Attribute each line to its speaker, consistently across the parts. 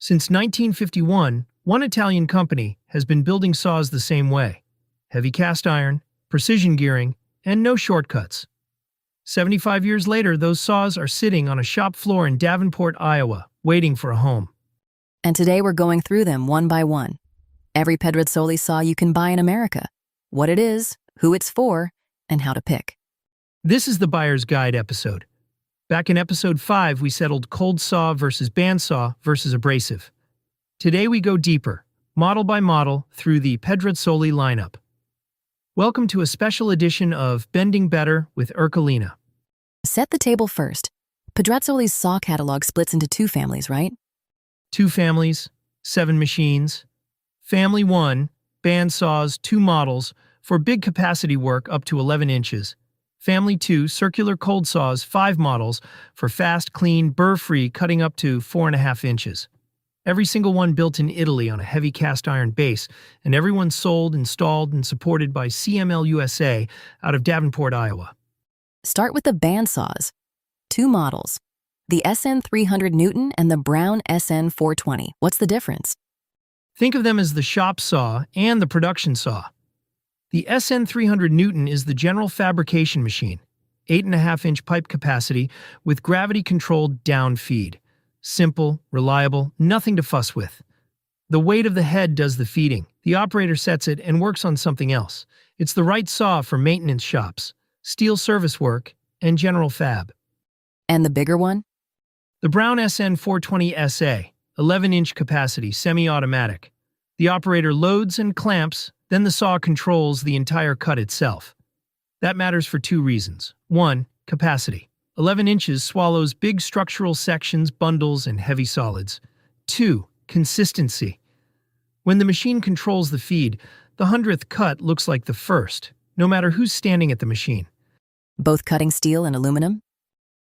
Speaker 1: Since 1951, one Italian company has been building saws the same way: heavy cast iron, precision gearing, and no shortcuts. 75 years later, those saws are sitting on a shop floor in Davenport, Iowa, waiting for a home.
Speaker 2: And today we're going through them one by one. Every Pedrazzoli saw you can buy in America, what it is, who it's for, and how to pick.
Speaker 1: This is the Buyer's Guide episode. Back in episode 5, we settled cold saw versus bandsaw versus abrasive. Today we go deeper, model by model, through the Pedrazzoli lineup. Welcome to a special edition of Bending Better with Ercolina.
Speaker 2: Set the table first. Pedrazzoli's saw catalog splits into two families, right?
Speaker 1: 2 families, 7 machines. Family 1, bandsaws, 2 models, for big capacity work up to 11 inches. Family 2, circular cold saws, 5 models, for fast, clean, burr-free cutting up to 4.5 inches. Every single one built in Italy on a heavy cast iron base, and everyone sold, installed, and supported by CML USA out of Davenport, Iowa.
Speaker 2: Start with the bandsaws. 2 models. The SN 300 Newton and the Brown SN 420. What's the difference?
Speaker 1: Think of them as the shop saw and the production saw. The SN 300 Newton is the general fabrication machine, 8.5-inch pipe capacity with gravity-controlled down feed. Simple, reliable, nothing to fuss with. The weight of the head does the feeding. The operator sets it and works on something else. It's the right saw for maintenance shops, steel service work, and general fab.
Speaker 2: And the bigger one?
Speaker 1: The Brown SN 420 SA, 11-inch capacity, semi-automatic. The operator loads and clamps, then the saw controls the entire cut itself. That matters for 2 reasons. 1, capacity. 11 inches swallows big structural sections, bundles, and heavy solids. 2, consistency. When the machine controls the feed, the 100th cut looks like the first, no matter who's standing at the machine.
Speaker 2: Both cutting steel and aluminum?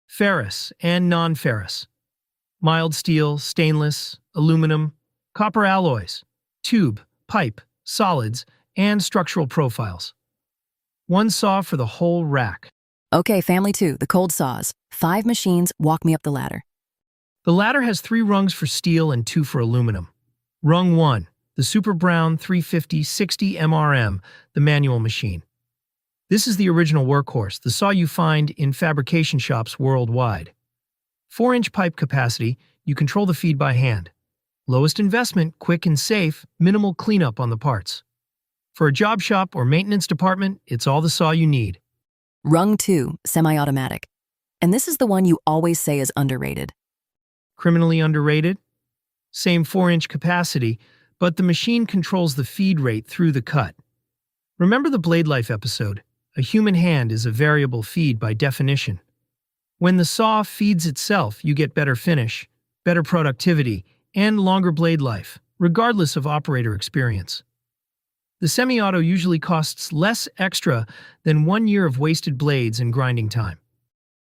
Speaker 1: Ferrous and non-ferrous. Mild steel, stainless, aluminum, copper alloys, tube, pipe, solids, and structural profiles. One saw for the whole rack.
Speaker 2: Okay, family 2, the cold saws. 5 machines, walk me up the ladder.
Speaker 1: The ladder has 3 rungs for steel and 2 for aluminum. Rung 1, the Super Brown 350/60 MRM, the manual machine. This is the original workhorse, the saw you find in fabrication shops worldwide. 4-inch pipe capacity, you control the feed by hand. Lowest investment, quick and safe, minimal cleanup on the parts. For a job shop or maintenance department, it's all the saw you need.
Speaker 2: Rung 2, semi-automatic. And this is the one you always say is underrated.
Speaker 1: Criminally underrated? Same 4-inch capacity, but the machine controls the feed rate through the cut. Remember the blade life episode? A human hand is a variable feed by definition. When the saw feeds itself, you get better finish, better productivity, and longer blade life, regardless of operator experience. The semi-auto usually costs less extra than 1 year of wasted blades and grinding time.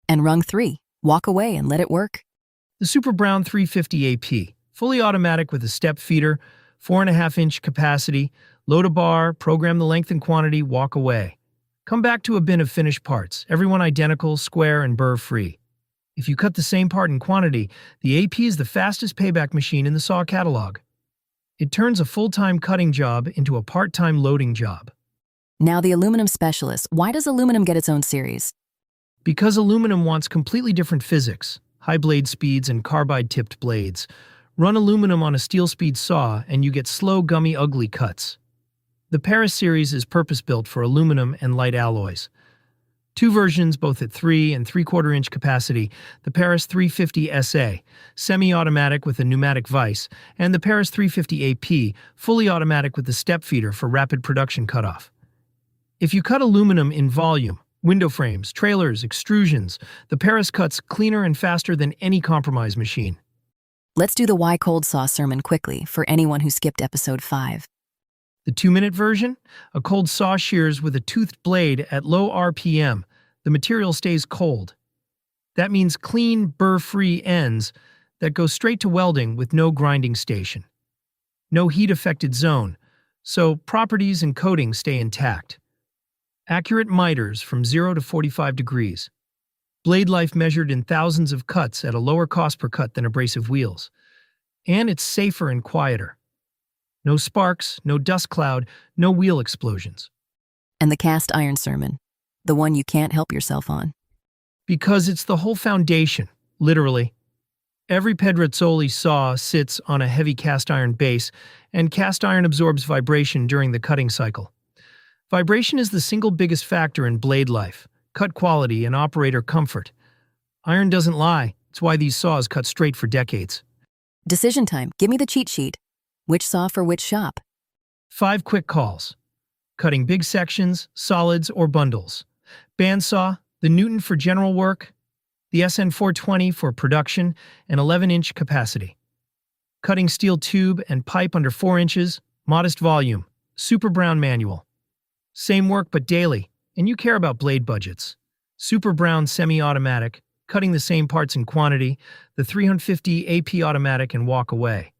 Speaker 2: And rung 3, walk away and let it work.
Speaker 1: The Super Brown 350 AP, fully automatic with a step feeder, 4.5-inch capacity, load a bar, program the length and quantity, walk away. Come back to a bin of finished parts, everyone identical, square, and burr-free. If you cut the same part in quantity, the AP is the fastest payback machine in the saw catalog. It turns a full-time cutting job into a part-time loading job.
Speaker 2: Now the aluminum specialist. Why does aluminum get its own series?
Speaker 1: Because aluminum wants completely different physics, high blade speeds and carbide-tipped blades. Run aluminum on a steel speed saw and you get slow, gummy, ugly cuts. The Perris series is purpose-built for aluminum and light alloys. 2 versions, both at 3 and 3/4-inch capacity, the Perris 350 SA, semi-automatic with a pneumatic vise, and the Perris 350 AP, fully automatic with the step feeder for rapid production cutoff. If you cut aluminum in volume, window frames, trailers, extrusions, the Perris cuts cleaner and faster than any compromise machine.
Speaker 2: Let's do the why cold saw sermon quickly for anyone who skipped episode 5.
Speaker 1: The 2-minute version? A cold saw shears with a toothed blade at low RPM. The material stays cold. That means clean, burr-free ends that go straight to welding with no grinding station. No heat-affected zone, so properties and coatings stay intact. Accurate miters from 0 to 45 degrees. Blade life measured in thousands of cuts at a lower cost per cut than abrasive wheels. And it's safer and quieter. No sparks, no dust cloud, no wheel explosions.
Speaker 2: And the cast iron sermon, the one you can't help yourself on.
Speaker 1: Because it's the whole foundation, literally. Every Pedrazzoli saw sits on a heavy cast iron base, and cast iron absorbs vibration during the cutting cycle. Vibration is the single biggest factor in blade life, cut quality, and operator comfort. Iron doesn't lie. It's why these saws cut straight for decades.
Speaker 2: Decision time. Give me the cheat sheet. Which saw for which shop?
Speaker 1: 5 quick calls. Cutting big sections, solids, or bundles. Bandsaw, the Newton for general work, the SN 420 for production, and 11-inch capacity. Cutting steel tube and pipe under 4 inches, modest volume, Super Brown manual. Same work but daily, and you care about blade budgets. Super Brown semi-automatic, cutting the same parts in quantity, the 350 AP automatic and walk away.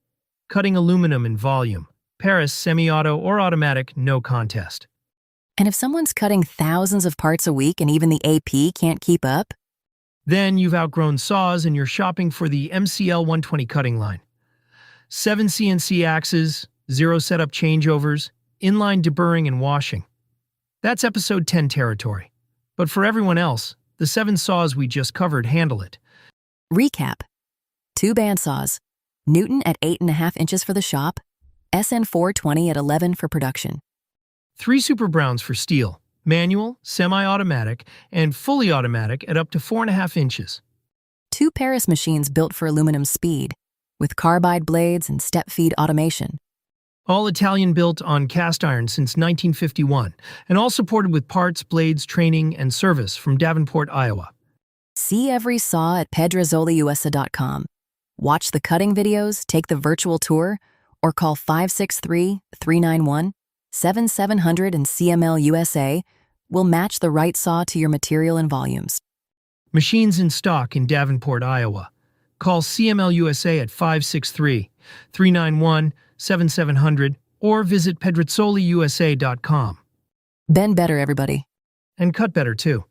Speaker 1: Cutting aluminum in volume. Perris semi-auto or automatic, no contest.
Speaker 2: And if someone's cutting thousands of parts a week and even the AP can't keep up?
Speaker 1: Then you've outgrown saws and you're shopping for the MCL 120 cutting line. 7 CNC axes, 0 setup changeovers, inline deburring and washing. That's episode 10 territory. But for everyone else, the 7 saws we just covered handle it.
Speaker 2: Recap. 2 bandsaws. Newton at 8.5 inches for the shop. SN 420 at 11 for production.
Speaker 1: 3 Super Browns for steel, manual, semi-automatic, and fully automatic at up to 4.5 inches.
Speaker 2: 2 Perris machines built for aluminum speed, with carbide blades and step-feed automation.
Speaker 1: All Italian-built on cast iron since 1951, and all supported with parts, blades, training, and service from Davenport, Iowa.
Speaker 2: See every saw at Pedrazzoli-USA.com. Watch the cutting videos, take the virtual tour, or call 563-391-7700 and CML USA will match the right saw to your material and volumes.
Speaker 1: Machines in stock in Davenport, Iowa. Call CML USA at 563-391-7700 or visit Pedrazzoliusa.com.
Speaker 2: Bend better, everybody.
Speaker 1: And cut better, too.